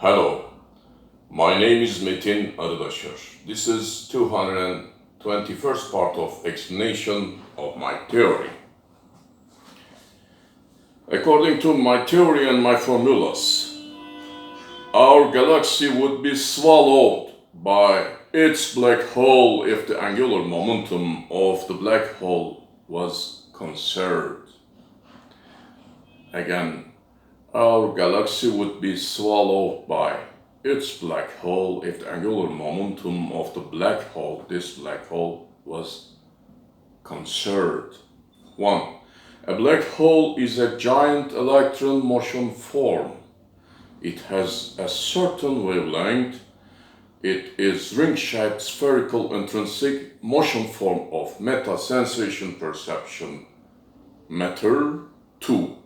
Hello, my name is METİN. This is 221st part of explanation of my theory. According to my theory and my formulas, our galaxy would be swallowed by its black hole if the angular momentum of the black hole was conserved. Again, our galaxy would be swallowed by its black hole if the angular momentum of the black hole, this black hole, was conserved. 1. A black hole is a giant electron motion form. It has a certain wavelength. It is ring-shaped spherical intrinsic motion form of meta-sensation perception matter. 2.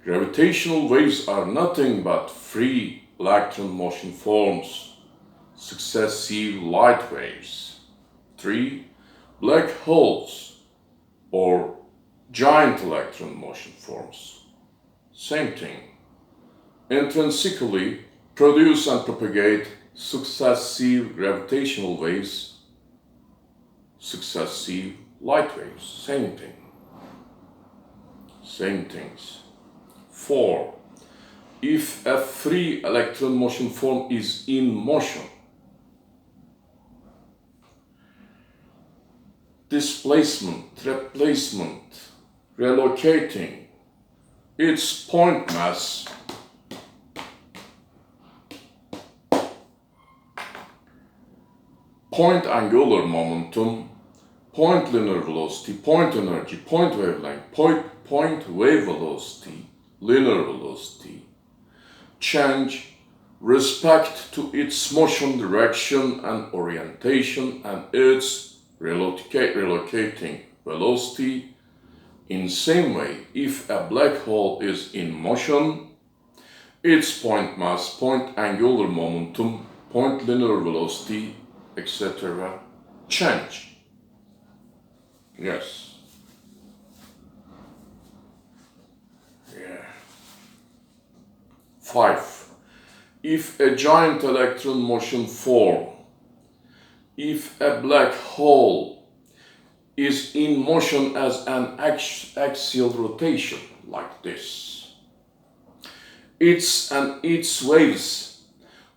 Gravitational waves are nothing but free electron motion forms, successive light waves. 3. Black holes or giant electron motion forms, same thing, intrinsically produce and propagate successive gravitational waves, successive light waves, same thing, same things. 4. If a free electron motion form is in motion, displacement, replacement, relocating, its point mass point angular momentum, point linear velocity, point energy, point wavelength, point wave velocity, linear velocity, change respect to its motion direction and orientation and its relocating velocity. In same way, if a black hole is in motion, its point mass, point angular momentum, point linear velocity, etc. change. Yes. 5. If a giant electron motion form, if a black hole is in motion as an axial rotation, like this, its waves,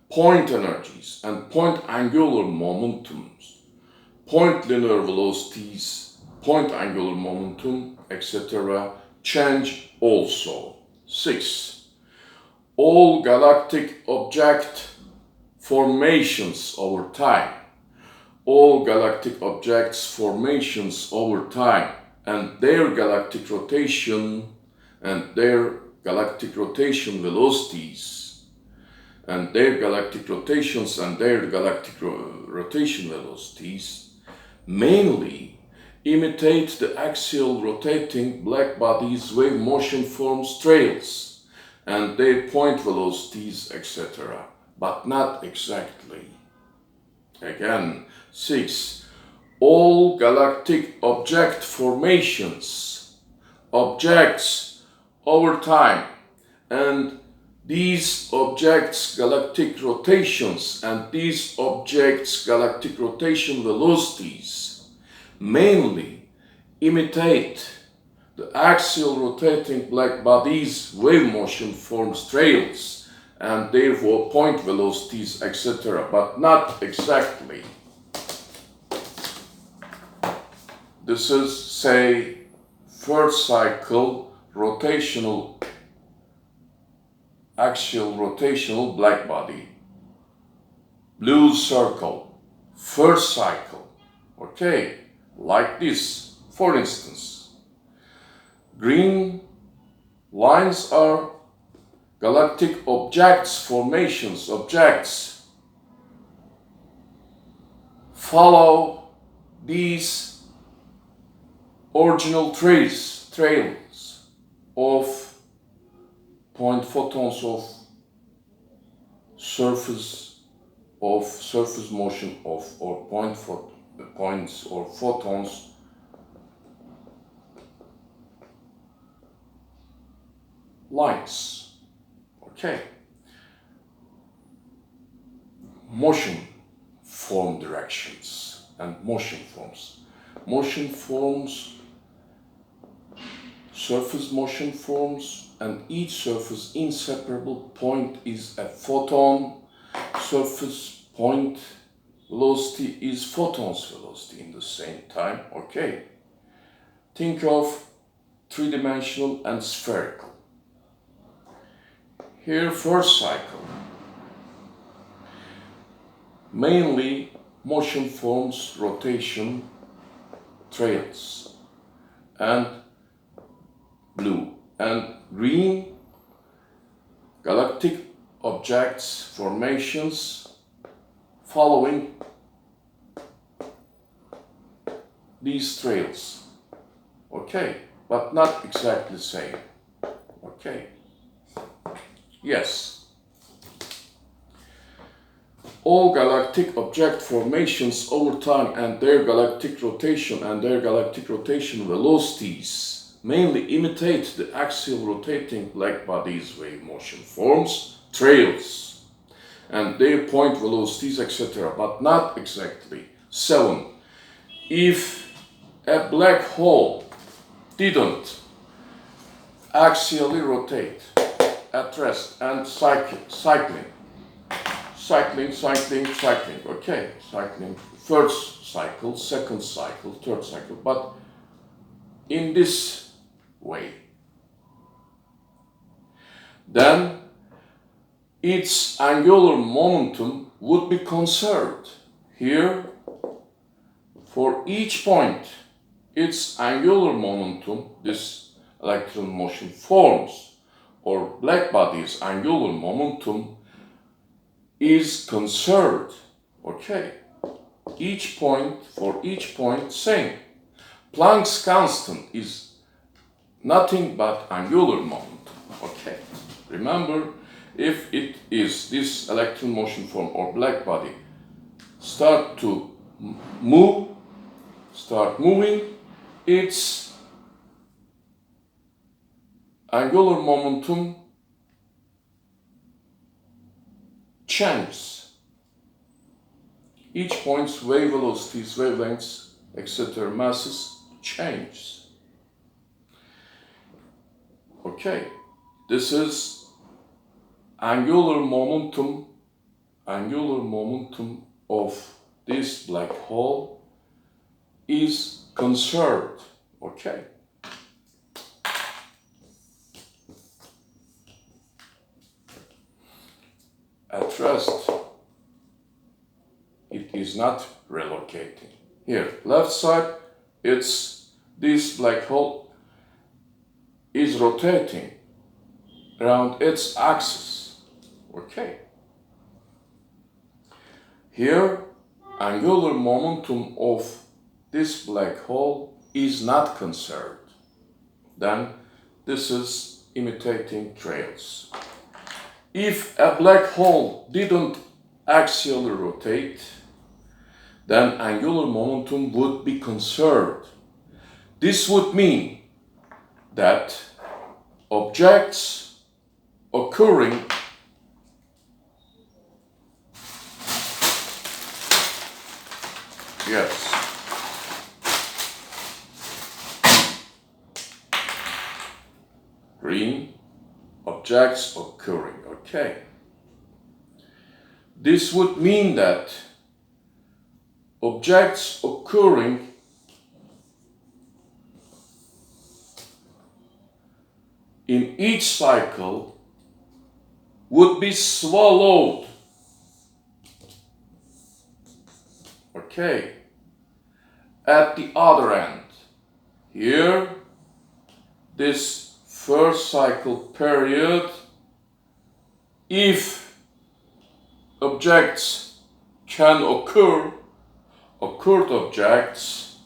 point energies and point angular momentums, point linear velocities, point angular momentum, etc. change also. 6. All galactic object formations over time, all galactic objects formations over time and their galactic rotation and their galactic rotation velocities and their galactic rotations and their galactic rotation velocities mainly imitate the axial rotating black bodies' wave motion forms trails and their point velocities, etc., but not exactly. Again, 6. All galactic object formations, objects over time, and these objects' galactic rotations and these objects' galactic rotation velocities mainly imitate the axial rotating black bodies' wave motion forms trails and therefore point velocities, etc., but not exactly. This is, say, first cycle rotational, axial rotational black body, blue circle, first cycle, okay, like this, for instance. Green lines are galactic objects, formations, objects. Follow these original trails of point photons of surface motion of or points or photons lines. Okay. motion form directions and motion forms. Motion forms, surface motion forms, and each surface inseparable point is a photon. Surface point velocity is photon's velocity in the same time, okay? Think of three-dimensional and spherical. Here, first cycle. Mainly motion forms rotation trails, and blue and green galactic objects formations following these trails, okay, but not exactly the same, okay, yes. All galactic object formations over time and their galactic rotation velocities mainly imitate the axial rotating black bodies wave motion forms, trails, and their point velocities, etc., but not exactly. 7. If a black hole didn't axially rotate at rest and cycling, okay, cycling, first cycle, second cycle, third cycle, but in this way, then its angular momentum would be conserved. Here, for each point, its angular momentum, this electron motion forms, or black body's angular momentum, is conserved, okay? For each point, same. Planck's constant is nothing but angular momentum, okay? Remember, if it is this electron motion form or black body start moving, its angular momentum changes. Each point's wave velocities, wavelengths, etc., masses change. Okay, this is angular momentum of this black hole is conserved. Okay. At rest, it is not relocating. Here, left side, it's this black hole is rotating around its axis. Okay. Here, angular momentum of this black hole is not conserved. Then this is imitating trails. If a black hole didn't axially rotate, then angular momentum would be conserved. This would mean that objects occurring green objects occurring, okay. This would mean that objects occurring in each cycle would be swallowed, okay, at the other end. Here, this first cycle period, if objects can occurred objects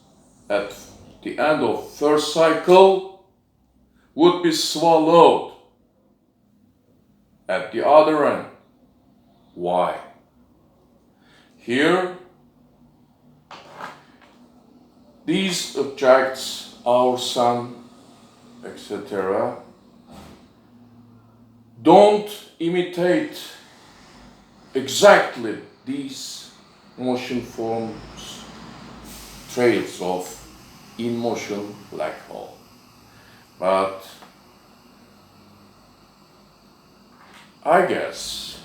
at the end of first cycle would be swallowed at the other end. Why? Here, these objects, our sun, etc., don't imitate exactly these motion forms trails of in motion black hole. But I guess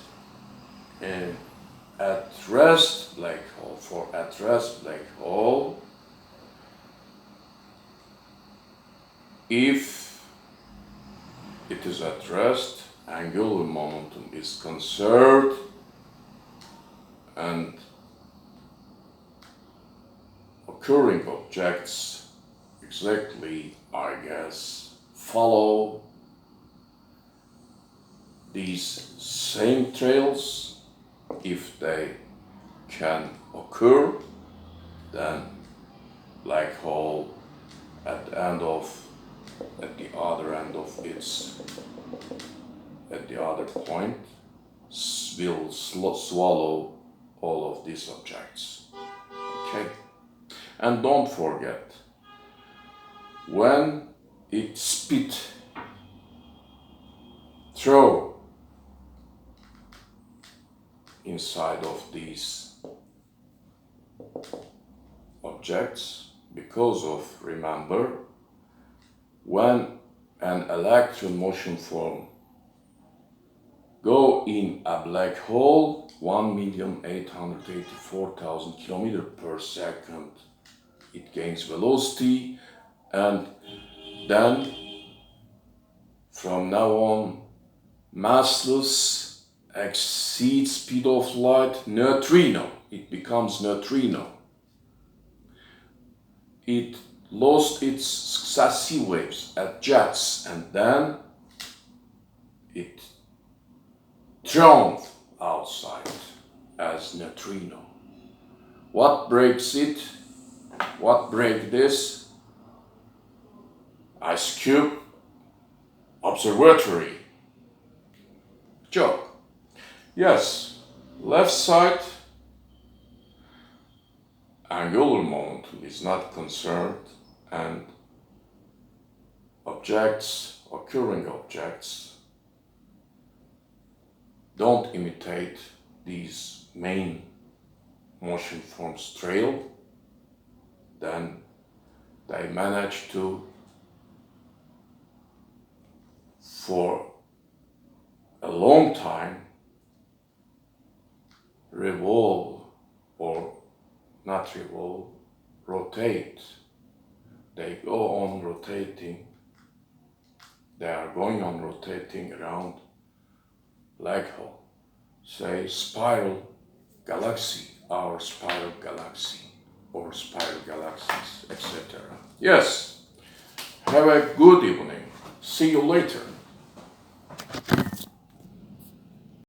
at rest black hole, for at rest black hole, if it is at rest, angular momentum is conserved and occurring objects exactly, I guess, follow these same trails. If they can occur, then black hole at the other end of its, at the other point, will swallow all of these objects. Okay? And don't forget, when it spit through inside of these objects, because of, remember, when an electron motion form go in a black hole 1,884,000 kilometers per second, it gains velocity, and then from now on massless exceeds speed of light, neutrino, it becomes neutrino. It lost its successive waves at jets, and then it thrown outside as neutrino. What breaks it? What break this? Ice cube observatory. Joke. Yes, left side angular momentum is not conserved, and objects, occurring objects, don't imitate these main motion forms trail, then they manage to, for a long time, revolve, or not revolve, rotate. They go on rotating, they are going on rotating around black hole, say spiral galaxy, our spiral galaxy, or spiral galaxies, etc. Yes, have a good evening. See you later.